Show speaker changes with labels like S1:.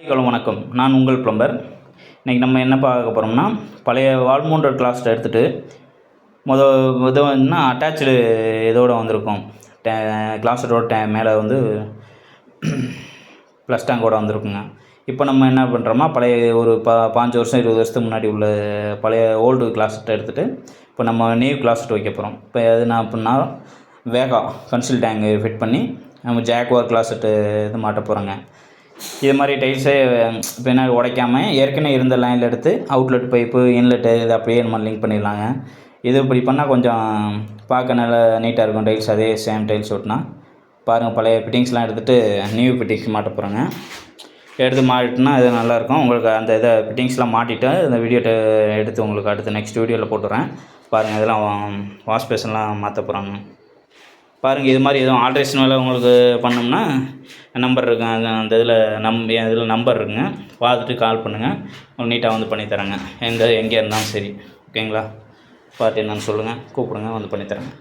S1: வணக்கம். நான் உங்கள் பிளம்பர். இன்றைக்கி நம்ம என்ன பார்க்க போகிறோம்னா, பழைய வால்மவுண்டட் கிளாஸ்ட் எடுத்துகிட்டு இது வந்துன்னா அட்டாச்சு இதோடு வந்திருக்கும். கிளாஸட்டோட மேலே வந்து ப்ளஸ் டேங்கோடு வந்திருக்குங்க. இப்போ நம்ம என்ன பண்ணுறோமா, பழைய ஒரு 5 வருஷம் 20 வருஷத்துக்கு முன்னாடி உள்ள பழைய ஓல்டு கிளாஸட்டை எடுத்துகிட்டு இப்போ நம்ம நியூ கிளாஸட் வைக்க போகிறோம். இப்போ அது என்ன அப்படின்னா, வேகா கன்சில் டேங்கு ஃபிட் பண்ணி நம்ம ஜாக்வார் கிளாஸட்டு இது மாட்ட போகிறோங்க. இது மாதிரி டைல்ஸே பின்னாடி உடைக்காமல் ஏற்கனவே இருந்த லைனில் எடுத்து அவுட்லெட் பைப்பு இன்லெட்டு இது அப்படியே நம்ம லிங்க் பண்ணிடலாங்க. இது இப்படி பண்ணால் கொஞ்சம் பார்க்க நல்லா நீட்டாக இருக்கும். டைல்ஸ் அதே சேம் டைல்ஸ் ஓட்டினா பாருங்கள். பழைய ஃபிட்டிங்ஸ்லாம் எடுத்துகிட்டு நியூ ஃபிட்டிங்ஸ் மாட்ட போகிறோங்க. எடுத்து மாட்டிட்டுனா இது நல்லாயிருக்கும். உங்களுக்கு அந்த இதை ஃபிட்டிங்ஸ்லாம் மாட்டிட்டு இந்த வீடியோ எடுத்து உங்களுக்கு அடுத்து நெக்ஸ்ட் வீடியோவில் போட்டுறேன் பாருங்கள். இதெல்லாம் வாஷ் பேஷன்லாம் மாற்ற போகிறாங்க பாருங்கள். இது மாதிரி எதுவும் ஆல்ட்ரேஷன் வேலை உங்களுக்கு பண்ணோம்னா நம்பர் இருக்குங்க. அந்த இதில் நம்பர் இருக்குங்க. பார்த்துட்டு கால் பண்ணுங்கள். உங்களுக்கு நீட்டாக வந்து பண்ணித்தரேங்க. எங்கே இருந்தாலும் சரி. ஓகேங்களா? பார்த்து என்னன்னு சொல்லுங்கள், கூப்பிடுங்க, வந்து பண்ணித்தரேங்க.